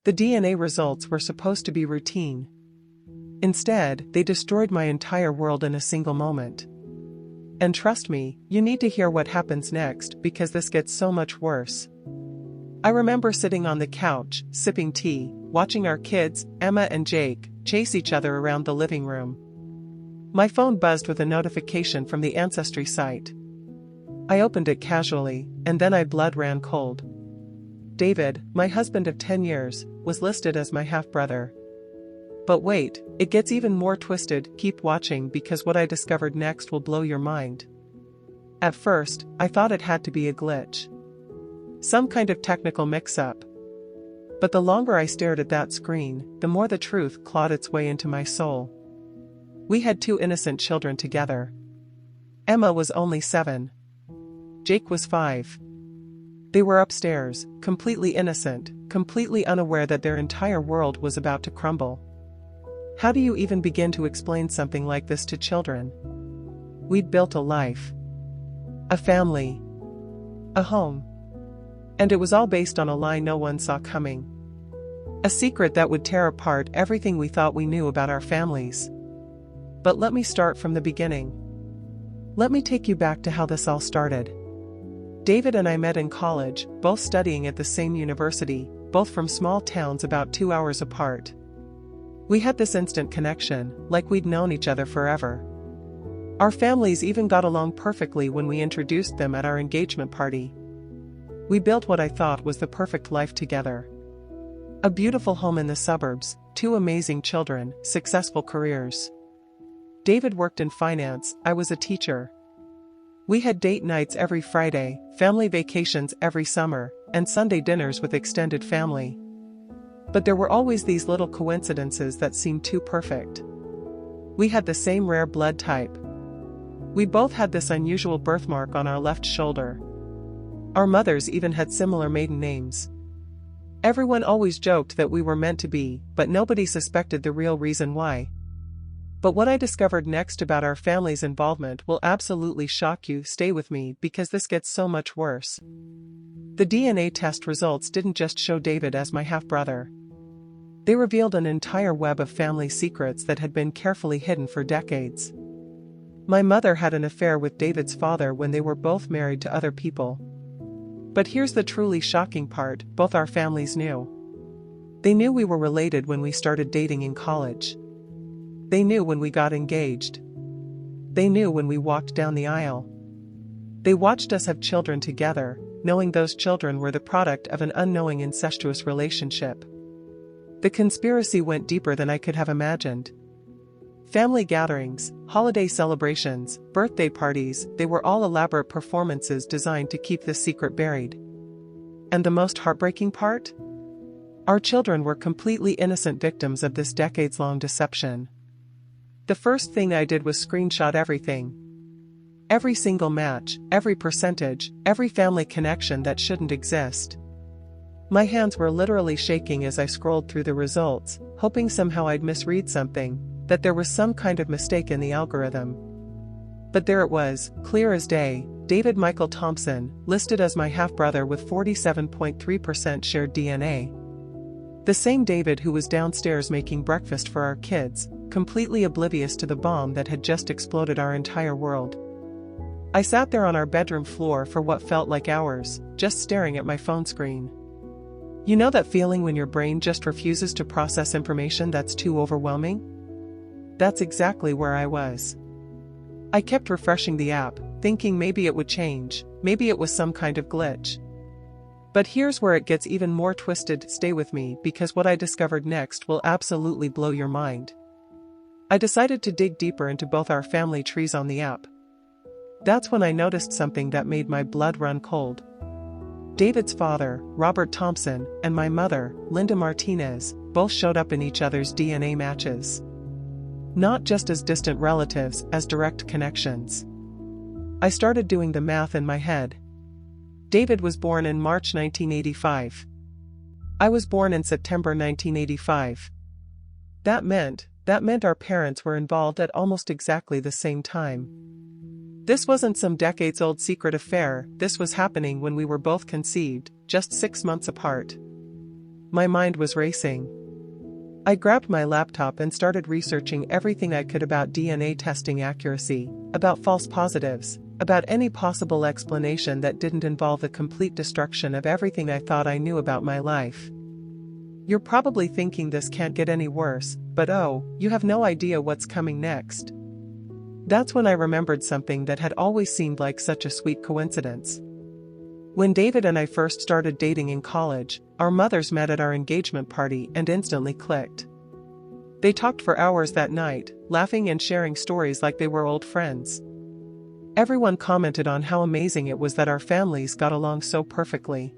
The DNA results were supposed to be routine. Instead, they destroyed my entire world in a single moment. And trust me, you need to hear what happens next because this gets so much worse. I remember sitting on the couch, sipping tea, watching our kids, Emma and Jake, chase each other around the living room. My phone buzzed with a notification from the ancestry site. I opened it casually, and then my blood ran cold. David, my husband of 10 years, was listed as my half-brother. But wait, it gets even more twisted. Keep watching because what I discovered next will blow your mind. At first, I thought it had to be a glitch. Some kind of technical mix-up. But the longer I stared at that screen, the more the truth clawed its way into my soul. We had 2 innocent children together. Emma was only 7. Jake was 5. They were upstairs, completely innocent, completely unaware that their entire world was about to crumble. How do you even begin to explain something like this to children? We'd built a life. A family. A home. And it was all based on a lie no one saw coming. A secret that would tear apart everything we thought we knew about our families. But let me start from the beginning. Let me take you back to how this all started. David and I met in college, both studying at the same university, both from small towns about 2 hours apart. We had this instant connection, like we'd known each other forever. Our families even got along perfectly when we introduced them at our engagement party. We built what I thought was the perfect life together. A beautiful home in the suburbs, 2 amazing children, successful careers. David worked in finance, I was a teacher. We had date nights every Friday, family vacations every summer, and Sunday dinners with extended family. But there were always these little coincidences that seemed too perfect. We had the same rare blood type. We both had this unusual birthmark on our left shoulder. Our mothers even had similar maiden names. Everyone always joked that we were meant to be, but nobody suspected the real reason why. But what I discovered next about our family's involvement will absolutely shock you. Stay with me because this gets so much worse. The DNA test results didn't just show David as my half-brother. They revealed an entire web of family secrets that had been carefully hidden for decades. My mother had an affair with David's father when they were both married to other people. But here's the truly shocking part, both our families knew. They knew we were related when we started dating in college. They knew when we got engaged. They knew when we walked down the aisle. They watched us have children together, knowing those children were the product of an unknowing incestuous relationship. The conspiracy went deeper than I could have imagined. Family gatherings, holiday celebrations, birthday parties, they were all elaborate performances designed to keep this secret buried. And the most heartbreaking part? Our children were completely innocent victims of this decades-long deception. The first thing I did was screenshot everything. Every single match, every percentage, every family connection that shouldn't exist. My hands were literally shaking as I scrolled through the results, hoping somehow I'd misread something, that there was some kind of mistake in the algorithm. But there it was, clear as day, David Michael Thompson, listed as my half-brother with 47.3% shared DNA. The same David who was downstairs making breakfast for our kids, completely oblivious to the bomb that had just exploded our entire world. I sat there on our bedroom floor for what felt like hours, just staring at my phone screen. You know that feeling when your brain just refuses to process information that's too overwhelming? That's exactly where I was. I kept refreshing the app, thinking maybe it would change, maybe it was some kind of glitch. But here's where it gets even more twisted. Stay with me because what I discovered next will absolutely blow your mind. I decided to dig deeper into both our family trees on the app. That's when I noticed something that made my blood run cold. David's father, Robert Thompson, and my mother, Linda Martinez, both showed up in each other's DNA matches. Not just as distant relatives, as direct connections. I started doing the math in my head. David was born in March 1985. I was born in September 1985. That meant our parents were involved at almost exactly the same time. This wasn't some decades-old secret affair, this was happening when we were both conceived, just 6 months apart. My mind was racing. I grabbed my laptop and started researching everything I could about DNA testing accuracy, about false positives, about any possible explanation that didn't involve the complete destruction of everything I thought I knew about my life. You're probably thinking this can't get any worse, but oh, you have no idea what's coming next. That's when I remembered something that had always seemed like such a sweet coincidence. When David and I first started dating in college, our mothers met at our engagement party and instantly clicked. They talked for hours that night, laughing and sharing stories like they were old friends. Everyone commented on how amazing it was that our families got along so perfectly.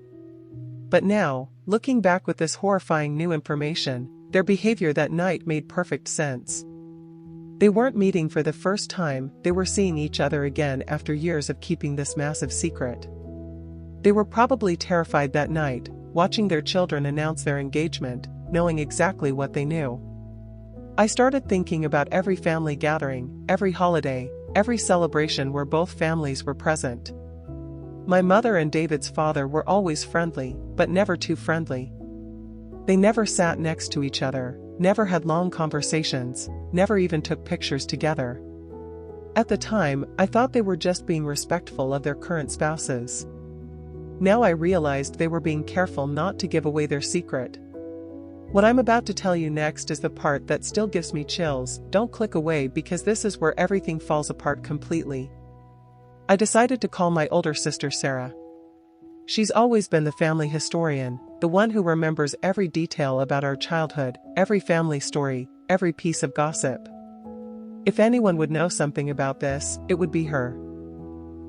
But now, looking back with this horrifying new information, their behavior that night made perfect sense. They weren't meeting for the first time, they were seeing each other again after years of keeping this massive secret. They were probably terrified that night, watching their children announce their engagement, knowing exactly what they knew. I started thinking about every family gathering, every holiday, every celebration where both families were present. My mother and David's father were always friendly, but never too friendly. They never sat next to each other, never had long conversations, never even took pictures together. At the time, I thought they were just being respectful of their current spouses. Now I realized they were being careful not to give away their secret. What I'm about to tell you next is the part that still gives me chills. Don't click away because this is where everything falls apart completely. I decided to call my older sister Sarah. She's always been the family historian, the one who remembers every detail about our childhood, every family story, every piece of gossip. If anyone would know something about this, it would be her.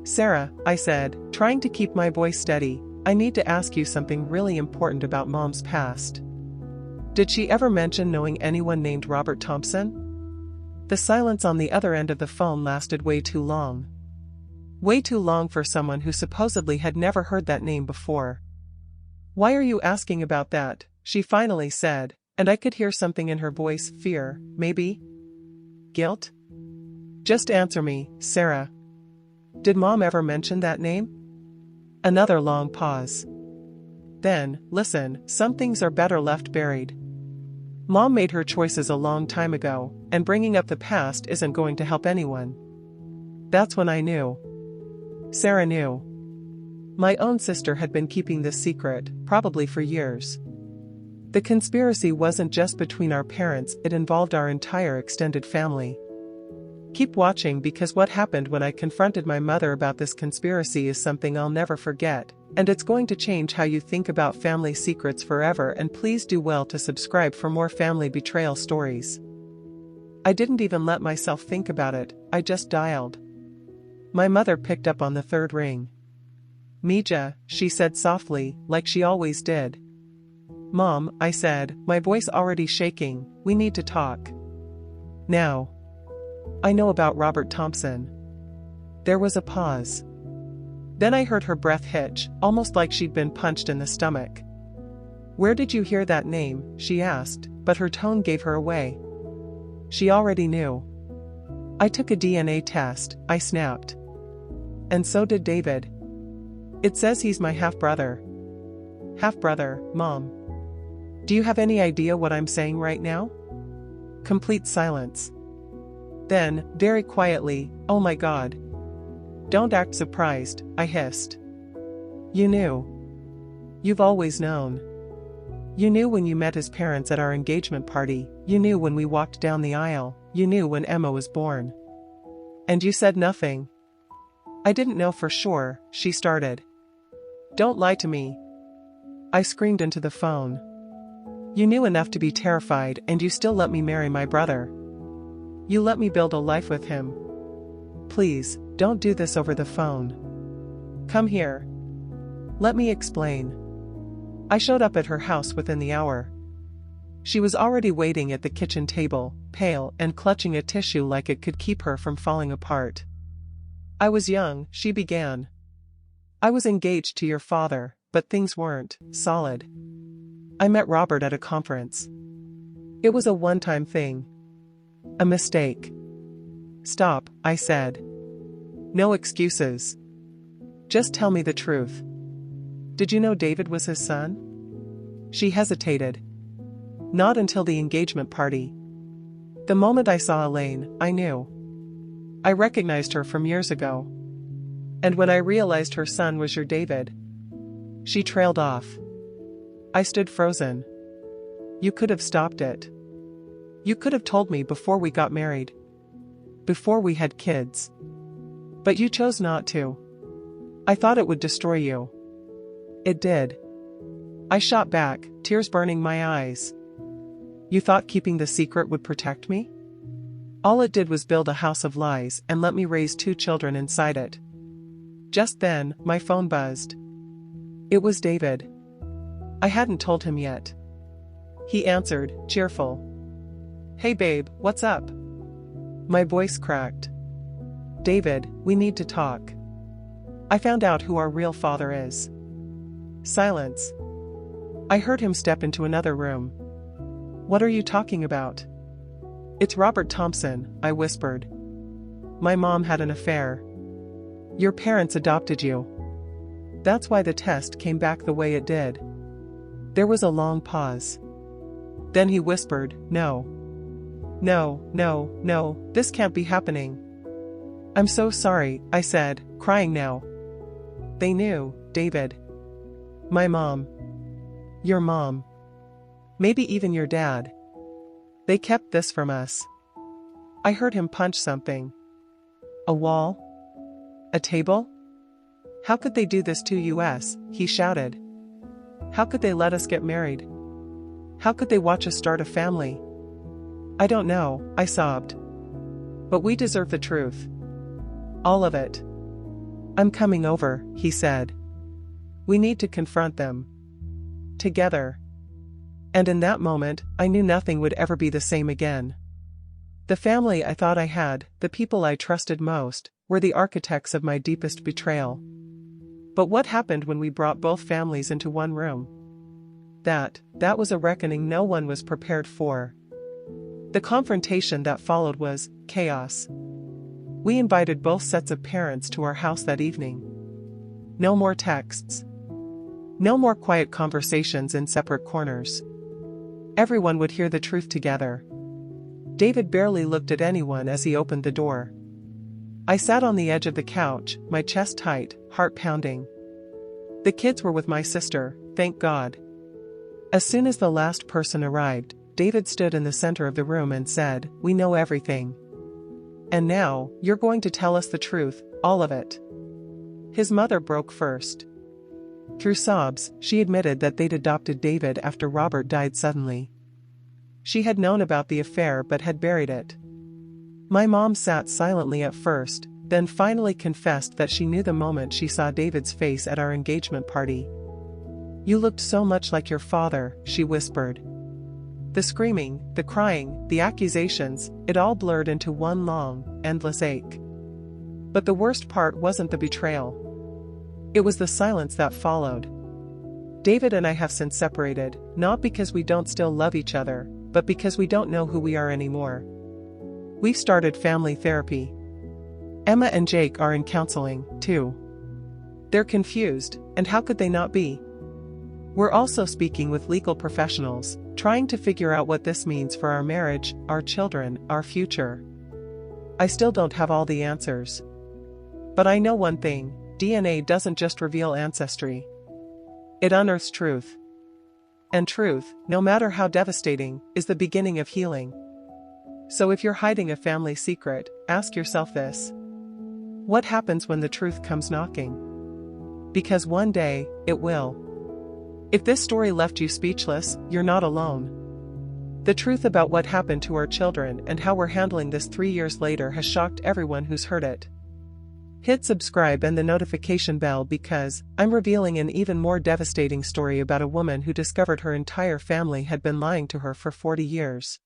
Sarah, I said, trying to keep my voice steady, I need to ask you something really important about Mom's past. Did she ever mention knowing anyone named Robert Thompson? The silence on the other end of the phone lasted way too long. Way too long for someone who supposedly had never heard that name before. Why are you asking about that? She finally said, and I could hear something in her voice, fear, maybe? Guilt? Just answer me, Sarah. Did Mom ever mention that name? Another long pause. Then, listen, some things are better left buried. Mom made her choices a long time ago, and bringing up the past isn't going to help anyone. That's when I knew. Sarah knew. My own sister had been keeping this secret, probably for years. The conspiracy wasn't just between our parents, it involved our entire extended family. Keep watching because what happened when I confronted my mother about this conspiracy is something I'll never forget, and it's going to change how you think about family secrets forever. And please do well to subscribe for more family betrayal stories. I didn't even let myself think about it, I just dialed. My mother picked up on the third ring. Mija, she said softly, like she always did. Mom, I said, my voice already shaking, we need to talk. Now. I know about Robert Thompson. There was a pause. Then I heard her breath hitch, almost like she'd been punched in the stomach. Where did you hear that name? She asked, but her tone gave her away. She already knew. I took a DNA test, I snapped. And so did David. It says he's my half-brother. Half-brother, Mom. Do you have any idea what I'm saying right now? Complete silence. Then, very quietly, oh my God. Don't act surprised, I hissed. You knew. You've always known. You knew when you met his parents at our engagement party, you knew when we walked down the aisle, you knew when Emma was born. And you said nothing. I didn't know for sure, she started. Don't lie to me. I screamed into the phone. You knew enough to be terrified and you still let me marry my brother. You let me build a life with him. Please, don't do this over the phone. Come here. Let me explain. I showed up at her house within the hour. She was already waiting at the kitchen table, pale and clutching a tissue like it could keep her from falling apart. I was young, she began. I was engaged to your father, but things weren't solid. I met Robert at a conference. It was a one-time thing. A mistake. Stop, I said. No excuses. Just tell me the truth. Did you know David was his son? She hesitated. Not until the engagement party. The moment I saw Elaine, I knew. I recognized her from years ago. And when I realized her son was your David. She trailed off. I stood frozen. You could have stopped it. You could have told me before we got married. Before we had kids. But you chose not to. I thought it would destroy you. It did. I shot back, tears burning my eyes. You thought keeping the secret would protect me? All it did was build a house of lies and let me raise 2 children inside it. Just then, my phone buzzed. It was David. I hadn't told him yet. He answered, cheerful. Hey babe, what's up? My voice cracked. David, we need to talk. I found out who our real father is. Silence. I heard him step into another room. What are you talking about? It's Robert Thompson, I whispered. My mom had an affair. Your parents adopted you. That's why the test came back the way it did. There was a long pause. Then he whispered, no. No, this can't be happening. I'm so sorry, I said, crying now. They knew, David. My mom. Your mom. Maybe even your dad. They kept this from us. I heard him punch something. A wall? A table? How could they do this to us? He shouted. How could they let us get married? How could they watch us start a family? I don't know, I sobbed. But we deserve the truth. All of it. I'm coming over, he said. We need to confront them. Together. And in that moment, I knew nothing would ever be the same again. The family I thought I had, the people I trusted most, were the architects of my deepest betrayal. But what happened when we brought both families into one room? That was a reckoning no one was prepared for. The confrontation that followed was chaos. We invited both sets of parents to our house that evening. No more texts. No more quiet conversations in separate corners. Everyone would hear the truth together. David barely looked at anyone as he opened the door. I sat on the edge of the couch, my chest tight, heart pounding. The kids were with my sister, thank God. As soon as the last person arrived, David stood in the center of the room and said, we know everything. And now, you're going to tell us the truth, all of it. His mother broke first. Through sobs, she admitted that they'd adopted David after Robert died suddenly. She had known about the affair but had buried it. My mom sat silently at first, then finally confessed that she knew the moment she saw David's face at our engagement party. You looked so much like your father, she whispered. The screaming, the crying, the accusations, it all blurred into one long, endless ache. But the worst part wasn't the betrayal. It was the silence that followed. David and I have since separated, not because we don't still love each other, but because we don't know who we are anymore. We've started family therapy. Emma and Jake are in counseling, too. They're confused, and how could they not be? We're also speaking with legal professionals, trying to figure out what this means for our marriage, our children, our future. I still don't have all the answers. But I know one thing, DNA doesn't just reveal ancestry. It unearths truth. And truth, no matter how devastating, is the beginning of healing. So if you're hiding a family secret, ask yourself this. What happens when the truth comes knocking? Because one day, it will. If this story left you speechless, you're not alone. The truth about what happened to our children and how we're handling this 3 years later has shocked everyone who's heard it. Hit subscribe and the notification bell because I'm revealing an even more devastating story about a woman who discovered her entire family had been lying to her for 40 years.